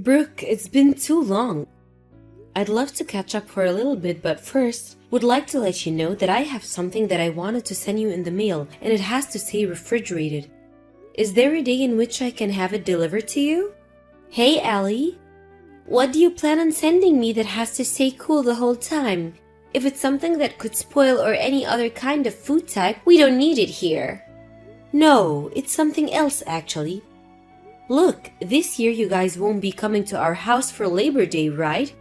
Brooke, it's been too long. I'd love to catch up for a little bit, but first, would like to let you know that I have something that I wanted to send you in the mail, and it has to stay refrigerated. Is there a day in which I can have it delivered to you? Hey, Allie. What do you plan on sending me that has to stay cool the whole time? If it's something that could spoil or any other kind of food type, we don't need it here. No, it's something else actually. Look, this year you guys won't be coming to our house for Labor Day, right?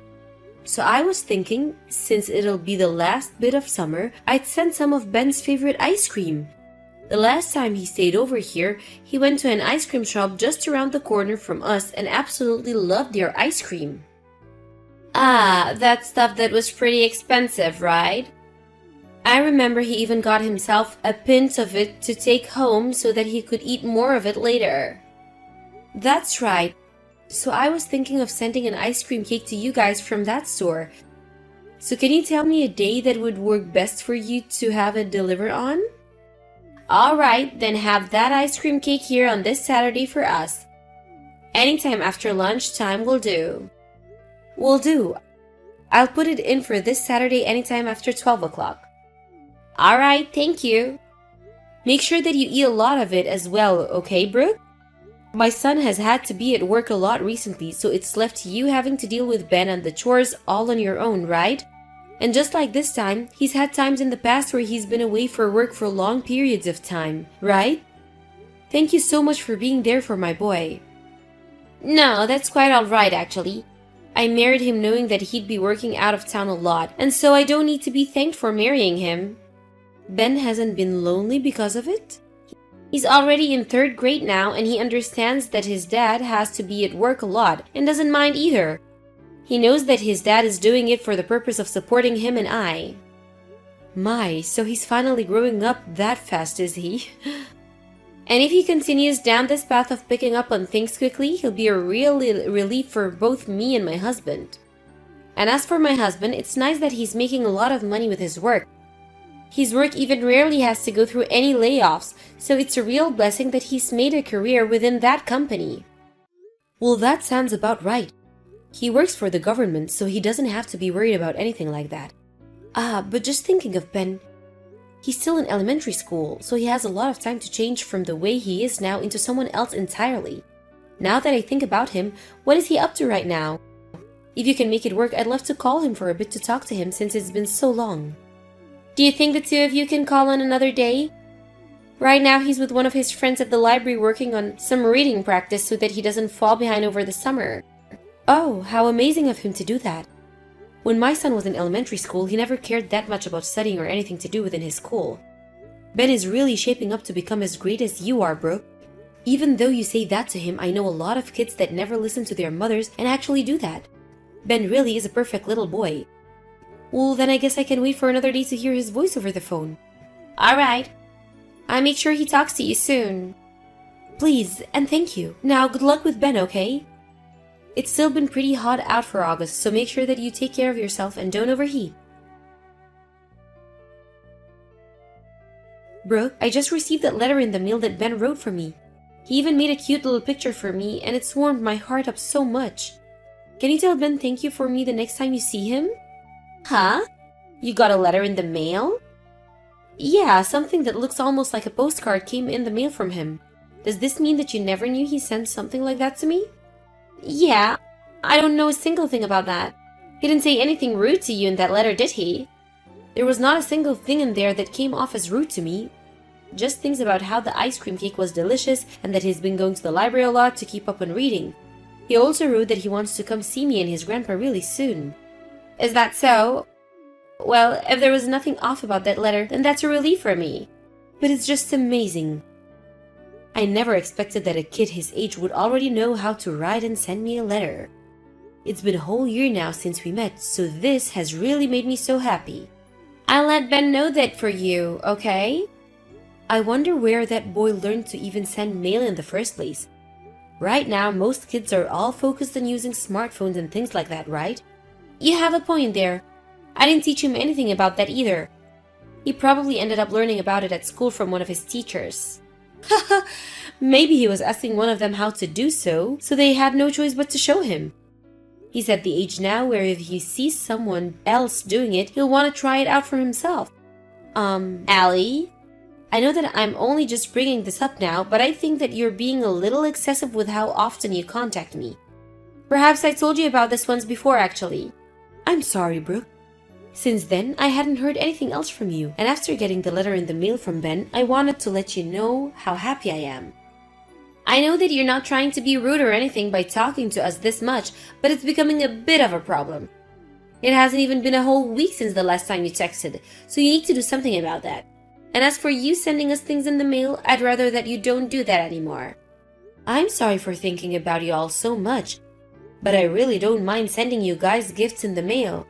So I was thinking, since it'll be the last bit of summer, I'd send some of Ben's favorite ice cream. The last time he stayed over here, he went to an ice cream shop just around the corner from us and absolutely loved their ice cream. Ah, that stuff that was pretty expensive, right? I remember he even got himself a pint of it to take home so that he could eat more of it later. That's right. So I was thinking of sending an ice cream cake to you guys from that store. So can you tell me a day that would work best for you to have it delivered on? Alright, then have that ice cream cake here on this Saturday for us. Anytime after lunchtime will do. Will do. I'll put it in for this Saturday anytime after 12 o'clock. Alright, thank you. Make sure that you eat a lot of it as well, okay, Brooke? My son has had to be at work a lot recently, so it's left you having to deal with Ben and the chores all on your own, right? And just like this time, he's had times in the past where he's been away for work for long periods of time, right? Thank you so much for being there for my boy. No, that's quite alright actually. I married him knowing that he'd be working out of town a lot, and so I don't need to be thanked for marrying him. Ben hasn't been lonely because of it? He's already in 3rd grade now, and he understands that his dad has to be at work a lot and doesn't mind either. He knows that his dad is doing it for the purpose of supporting him and I. My, so he's finally growing up that fast, is he? And if he continues down this path of picking up on things quickly, he'll be a real relief for both me and my husband. And as for my husband, it's nice that he's making a lot of money with his work. His work even rarely has to go through any layoffs, so it's a real blessing that he's made a career within that company. Well, that sounds about right. He works for the government, so he doesn't have to be worried about anything like that. But just thinking of Ben, he's still in elementary school, so he has a lot of time to change from the way he is now into someone else entirely. Now that I think about him, what is he up to right now? If you can make it work, I'd love to call him for a bit to talk to him since it's been so long. Do you think the two of you can call on another day? Right now he's with one of his friends at the library working on some reading practice so that he doesn't fall behind over the summer. Oh, how amazing of him to do that. When my son was in elementary school, he never cared that much about studying or anything to do within his school. Ben is really shaping up to become as great as you are, Brooke. Even though you say that to him, I know a lot of kids that never listen to their mothers and actually do that. Ben really is a perfect little boy. Well, then I guess I can wait for another day to hear his voice over the phone. Alright. I'll make sure he talks to you soon. Please, and thank you. Now, good luck with Ben, okay? It's still been pretty hot out for August, so make sure that you take care of yourself and don't overheat. Brooke, I just received that letter in the mail that Ben wrote for me. He even made a cute little picture for me, and it's warmed my heart up so much. Can you tell Ben thank you for me the next time you see him? Huh? You got a letter in the mail? Yeah, something that looks almost like a postcard came in the mail from him. Does this mean that you never knew he sent something like that to me? Yeah, I don't know a single thing about that. He didn't say anything rude to you in that letter, did he? There was not a single thing in there that came off as rude to me. Just things about how the ice cream cake was delicious and that he's been going to the library a lot to keep up on reading. He also wrote that he wants to come see me and his grandpa really soon. Is that so? Well, if there was nothing off about that letter, then that's a relief for me. But it's just amazing. I never expected that a kid his age would already know how to write and send me a letter. It's been a whole year now since we met, so this has really made me so happy. I'll let Ben know that for you, okay? I wonder where that boy learned to even send mail in the first place. Right now, most kids are all focused on using smartphones and things like that, right? You have a point there. I didn't teach him anything about that either. He probably ended up learning about it at school from one of his teachers. Maybe he was asking one of them how to do so they had no choice but to show him. He's at the age now where if he sees someone else doing it, he'll want to try it out for himself. Allie? I know that I'm only just bringing this up now, but I think that you're being a little excessive with how often you contact me. Perhaps I told you about this once before, actually. I'm sorry, Brooke. Since then, I hadn't heard anything else from you, and after getting the letter in the mail from Ben, I wanted to let you know how happy I am. I know that you're not trying to be rude or anything by talking to us this much, but it's becoming a bit of a problem. It hasn't even been a whole week since the last time you texted, so you need to do something about that. And as for you sending us things in the mail, I'd rather that you don't do that anymore. I'm sorry for thinking about you all so much, but I really don't mind sending you guys gifts in the mail.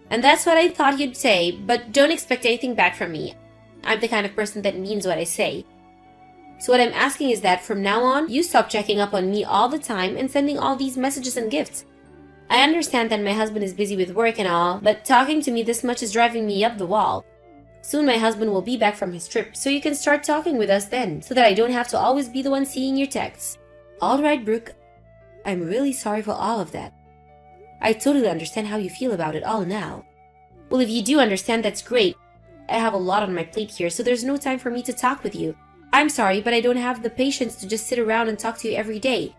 And that's what I thought you'd say, but don't expect anything back from me. I'm the kind of person that means what I say. So what I'm asking is that from now on, you stop checking up on me all the time and sending all these messages and gifts. I understand that my husband is busy with work and all, but talking to me this much is driving me up the wall. Soon my husband will be back from his trip, so you can start talking with us then, so that I don't have to always be the one seeing your texts. Alright, Brooke. I'm really sorry for all of that. I totally understand how you feel about it all now. Well, if you do understand, that's great. I have a lot on my plate here, so there's no time for me to talk with you. I'm sorry, but I don't have the patience to just sit around and talk to you every day.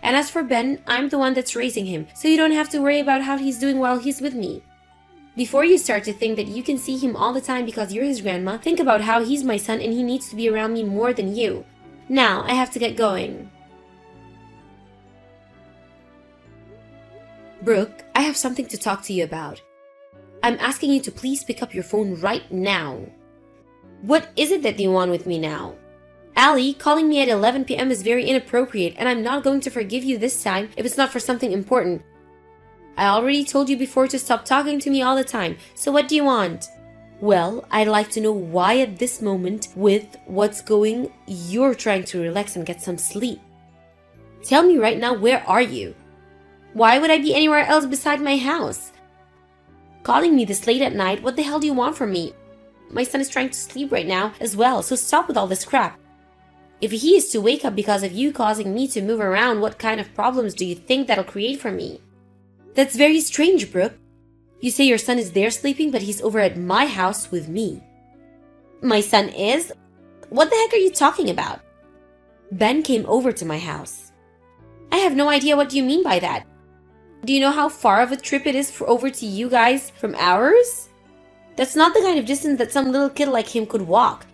And as for Ben, I'm the one that's raising him, so you don't have to worry about how he's doing while he's with me. Before you start to think that you can see him all the time because you're his grandma, think about how he's my son and he needs to be around me more than you. Now, I have to get going. Brooke, I have something to talk to you about. I'm asking you to please pick up your phone right now. What is it that you want with me now? Allie, calling me at 11 p.m. is very inappropriate, and I'm not going to forgive you this time if it's not for something important. I already told you before to stop talking to me all the time, so what do you want? Well, I'd like to know why at this moment, with what's going, you're trying to relax and get some sleep. Tell me right now, where are you? Why would I be anywhere else beside my house? Calling me this late at night, what the hell do you want from me? My son is trying to sleep right now as well, so stop with all this crap. If he is to wake up because of you causing me to move around, what kind of problems do you think that'll create for me? That's very strange, Brooke. You say your son is there sleeping, but he's over at my house with me. My son is? What the heck are you talking about? Ben came over to my house. I have no idea what you mean by that. Do you know how far of a trip it is over to you guys from ours? That's not the kind of distance that some little kid like him could walk.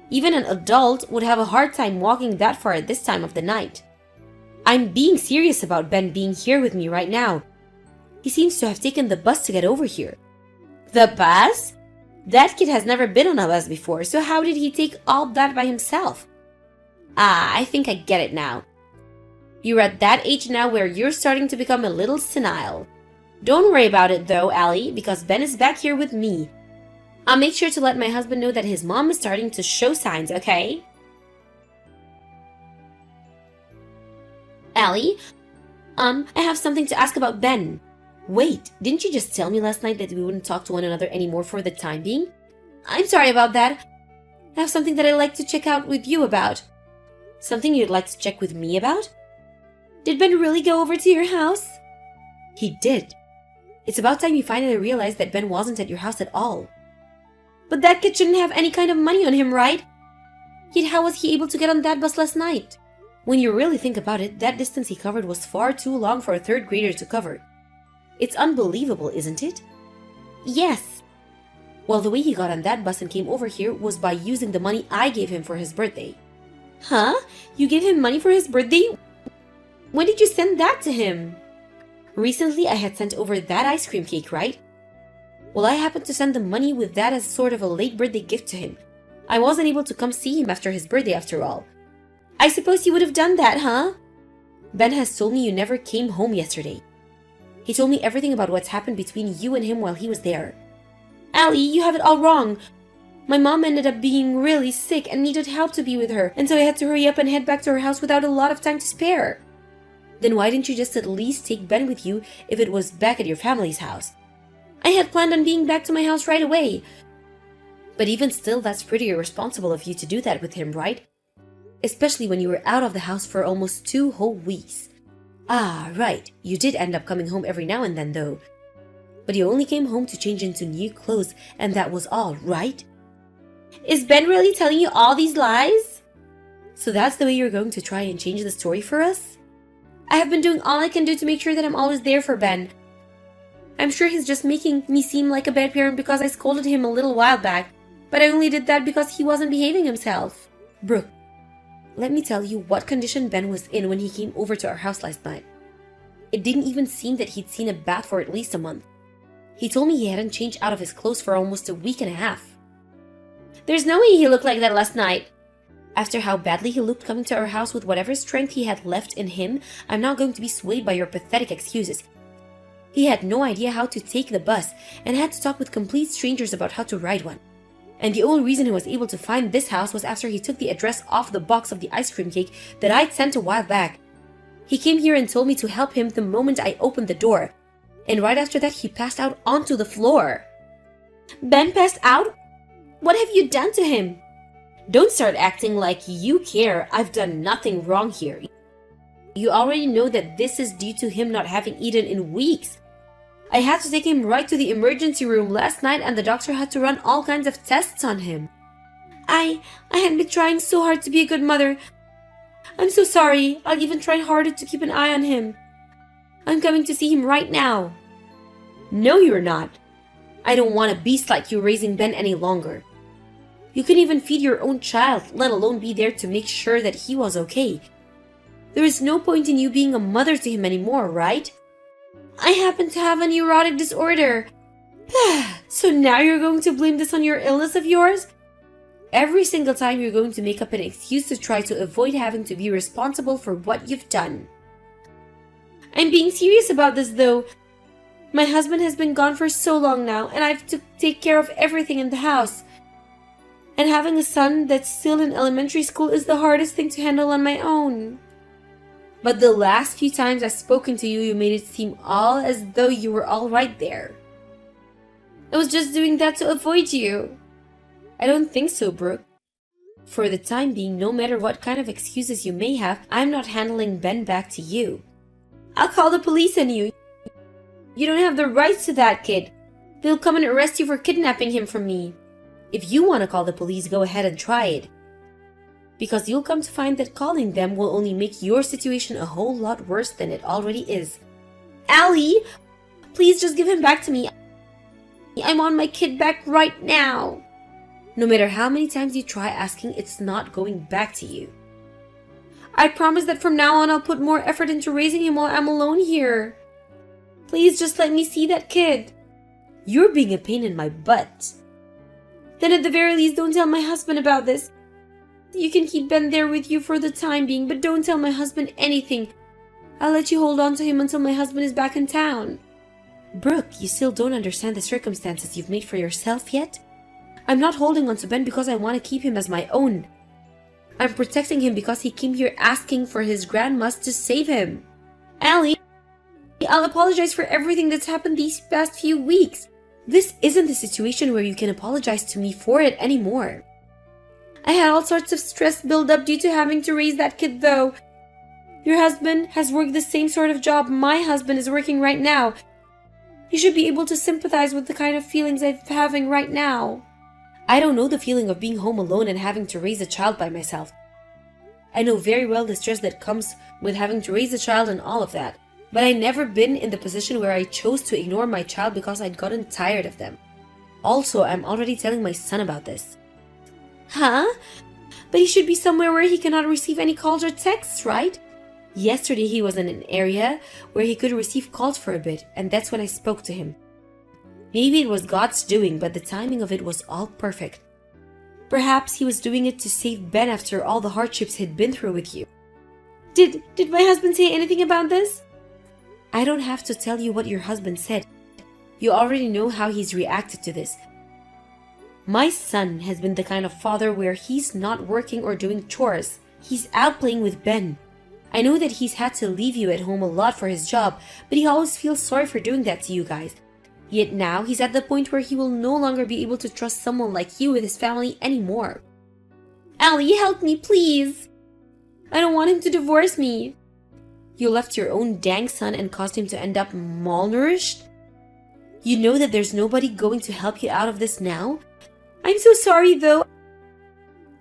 Even an adult would have a hard time walking that far at this time of the night. I'm being serious about Ben being here with me right now. He seems to have taken the bus to get over here. The bus? That kid has never been on a bus before, so how did he take all that by himself? Ah, I think I get it now. You're at that age now where you're starting to become a little senile. Don't worry about it though, Allie, because Ben is back here with me. I'll make sure to let my husband know that his mom is starting to show signs, okay? Allie, I have something to ask about Ben. Wait, didn't you just tell me last night that we wouldn't talk to one another anymore for the time being? I'm sorry about that. I have something that I'd like to check out with you about. Something you'd like to check with me about? Did Ben really go over to your house? He did. It's about time you finally realized that Ben wasn't at your house at all. But that kid shouldn't have any kind of money on him, right? Yet how was he able to get on that bus last night? When you really think about it, that distance he covered was far too long for a third grader to cover. It's unbelievable, isn't it? Yes. Well, the way he got on that bus and came over here was by using the money I gave him for his birthday. Huh? You gave him money for his birthday? When did you send that to him? Recently, I had sent over that ice cream cake, right? Well, I happened to send the money with that as sort of a late birthday gift to him. I wasn't able to come see him after his birthday after all. I suppose you would have done that, huh? Ben has told me you never came home yesterday. He told me everything about what's happened between you and him while he was there. Allie, you have it all wrong. My mom ended up being really sick and needed help to be with her, and so I had to hurry up and head back to her house without a lot of time to spare. Then why didn't you just at least take Ben with you if it was back at your family's house? I had planned on being back to my house right away. But even still, that's pretty irresponsible of you to do that with him, right? especially when you were out of the house for almost 2 whole weeks. Ah, right, you did end up coming home every now and then though. But you only came home to change into new clothes, and that was all, right? Is Ben really telling you all these lies? So that's the way you're going to try and change the story for us? I have been doing all I can do to make sure that I'm always there for Ben. I'm sure he's just making me seem like a bad parent because I scolded him a little while back, but I only did that because he wasn't behaving himself. Brooke, let me tell you what condition Ben was in when he came over to our house last night. It didn't even seem that he'd seen a bath for at least a month. He told me he hadn't changed out of his clothes for almost a week and a half. There's no way he looked like that last night. After how badly he looked coming to our house with whatever strength he had left in him, I'm not going to be swayed by your pathetic excuses. He had no idea how to take the bus and had to talk with complete strangers about how to ride one. And the only reason he was able to find this house was after he took the address off the box of the ice cream cake that I'd sent a while back. He came here and told me to help him the moment I opened the door. And right after that, he passed out onto the floor. Ben passed out? What have you done to him? Don't start acting like you care. I've done nothing wrong here. You already know that this is due to him not having eaten in weeks. I had to take him right to the emergency room last night and the doctor had to run all kinds of tests on him. I had been trying so hard to be a good mother. I'm so sorry. I'll even try harder to keep an eye on him. I'm coming to see him right now. No, you're not. I don't want a beast like you raising Ben any longer. You couldn't even feed your own child, let alone be there to make sure that he was okay. There is no point in you being a mother to him anymore, right? I happen to have a neurotic disorder. So now you're going to blame this on your illness of yours? Every single time you're going to make up an excuse to try to avoid having to be responsible for what you've done. I'm being serious about this though. My husband has been gone for so long now, and I have to take care of everything in the house. And having a son that's still in elementary school is the hardest thing to handle on my own. But the last few times I've spoken to you, you made it seem all as though you were all right there. I was just doing that to avoid you. I don't think so, Brooke. For the time being, no matter what kind of excuses you may have, I'm not handling Ben back to you. I'll call the police on you. You don't have the rights to that kid. They'll come and arrest you for kidnapping him from me. If you want to call the police, go ahead and try it. Because you'll come to find that calling them will only make your situation a whole lot worse than it already is. Allie, please just give him back to me. I want my kid back right now. No matter how many times you try asking, it's not going back to you. I promise that from now on I'll put more effort into raising him while I'm alone here. Please just let me see that kid. You're being a pain in my butt. Then at the very least, don't tell my husband about this. You can keep Ben there with you for the time being, but don't tell my husband anything. I'll let you hold on to him until my husband is back in town. Brooke, you still don't understand the circumstances you've made for yourself yet? I'm not holding on to Ben because I want to keep him as my own. I'm protecting him because he came here asking for his grandmas to save him. Allie, I'll apologize for everything that's happened these past few weeks. This isn't the situation where you can apologize to me for it anymore. I had all sorts of stress build up due to having to raise that kid though. Your husband has worked the same sort of job my husband is working right now. You should be able to sympathize with the kind of feelings I'm having right now. I don't know the feeling of being home alone and having to raise a child by myself. I know very well the stress that comes with having to raise a child and all of that. But I've never been in the position where I chose to ignore my child because I'd gotten tired of them. Also, I'm already telling my son about this. Huh? But he should be somewhere where he cannot receive any calls or texts, right? Yesterday he was in an area where he could receive calls for a bit, and that's when I spoke to him. Maybe it was God's doing, but the timing of it was all perfect. Perhaps he was doing it to save Ben after all the hardships he'd been through with you. Did my husband say anything about this? I don't have to tell you what your husband said. You already know how he's reacted to this. My son has been the kind of father where he's not working or doing chores. He's out playing with Ben. I know that he's had to leave you at home a lot for his job, but he always feels sorry for doing that to you guys. Yet now he's at the point where he will no longer be able to trust someone like you with his family anymore. Allie, help me, please. I don't want him to divorce me. You left your own dang son and caused him to end up malnourished? You know that there's nobody going to help you out of this now? I'm so sorry though.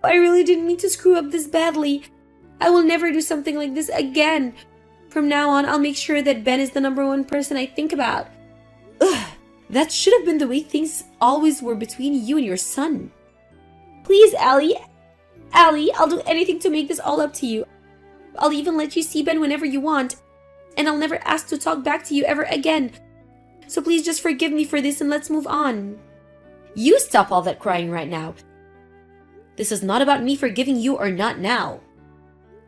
I really didn't mean to screw up this badly. I will never do something like this again. From now on, I'll make sure that Ben is the #1 person I think about. Ugh, that should have been the way things always were between you and your son. Please, Allie, I'll do anything to make this all up to you. I'll even let you see Ben whenever you want. And I'll never ask to talk back to you ever again. So please just forgive me for this and let's move on. You stop all that crying right now. This is not about me forgiving you or not now.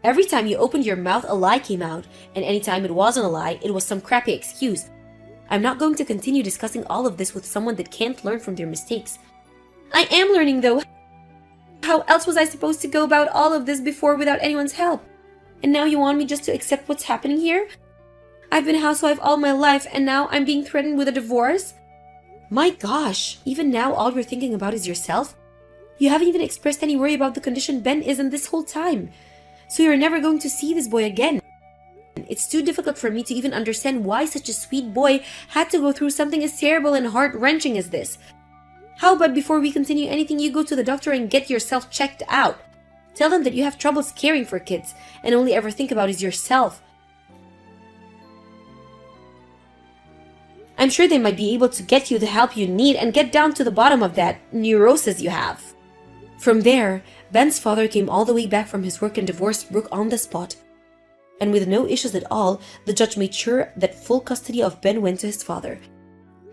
Every time you opened your mouth, a lie came out, and anytime it wasn't a lie, it was some crappy excuse. I'm not going to continue discussing all of this with someone that can't learn from their mistakes. I am learning though. How else was I supposed to go about all of this before without anyone's help? And now you want me just to accept what's happening here? I've been a housewife all my life and now I'm being threatened with a divorce? My gosh, even now all you're thinking about is yourself? You haven't even expressed any worry about the condition Ben is in this whole time. So you're never going to see this boy again. It's too difficult for me to even understand why such a sweet boy had to go through something as terrible and heart-wrenching as this. How about before we continue anything, you go to the doctor and get yourself checked out? Tell them that you have troubles caring for kids and only ever think about is yourself. I'm sure they might be able to get you the help you need and get down to the bottom of that neurosis you have. From there, Ben's father came all the way back from his work and divorced Brooke on the spot. And with no issues at all, the judge made sure that full custody of Ben went to his father.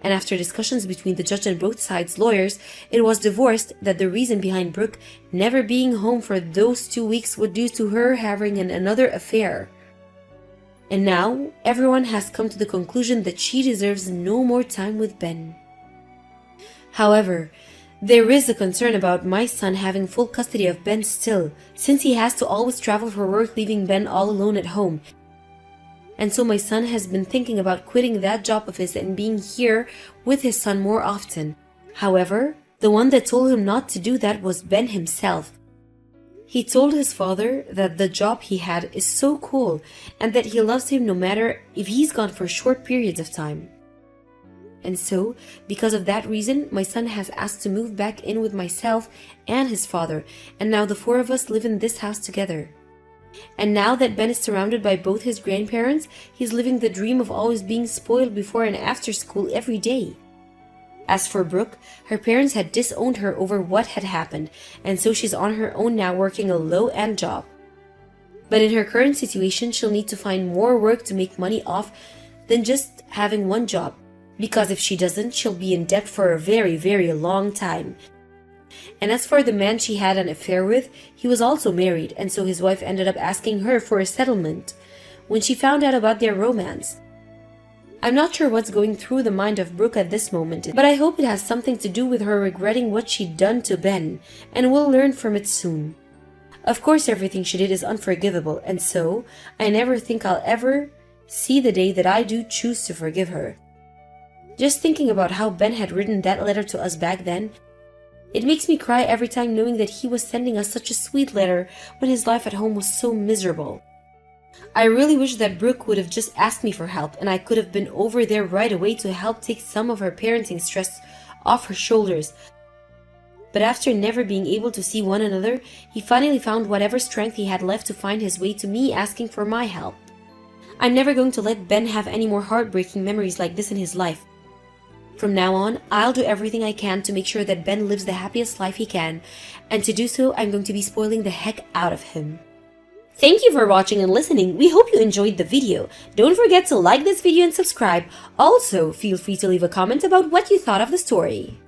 And after discussions between the judge and both sides' lawyers, it was divorced that the reason behind Brooke never being home for those 2 weeks was due to her having another affair. And now, everyone has come to the conclusion that she deserves no more time with Ben. However, there is a concern about my son having full custody of Ben still, since he has to always travel for work, leaving Ben all alone at home. And so my son has been thinking about quitting that job of his and being here with his son more often. However, the one that told him not to do that was Ben himself. He told his father that the job he had is so cool and that he loves him no matter if he's gone for short periods of time. And so, because of that reason, my son has asked to move back in with myself and his father, and now the 4 of us live in this house together. And now that Ben is surrounded by both his grandparents, he's living the dream of always being spoiled before and after school every day. As for Brooke, her parents had disowned her over what had happened, and so she's on her own now working a low-end job. But in her current situation, she'll need to find more work to make money off than just having one job. Because if she doesn't, she'll be in debt for a very, very long time. And as for the man she had an affair with, he was also married, and so his wife ended up asking her for a settlement when she found out about their romance. I'm not sure what's going through the mind of Brooke at this moment, but I hope it has something to do with her regretting what she'd done to Ben, and we'll learn from it soon. Of course, everything she did is unforgivable, and so I never think I'll ever see the day that I do choose to forgive her. Just thinking about how Ben had written that letter to us back then, it makes me cry every time knowing that he was sending us such a sweet letter when his life at home was so miserable. I really wish that Brooke would have just asked me for help and I could have been over there right away to help take some of her parenting stress off her shoulders. But after never being able to see one another, he finally found whatever strength he had left to find his way to me asking for my help. I'm never going to let Ben have any more heartbreaking memories like this in his life. From now on, I'll do everything I can to make sure that Ben lives the happiest life he can, and to do so, I'm going to be spoiling the heck out of him. Thank you for watching and listening. We hope you enjoyed the video. Don't forget to like this video and subscribe. Also, feel free to leave a comment about what you thought of the story.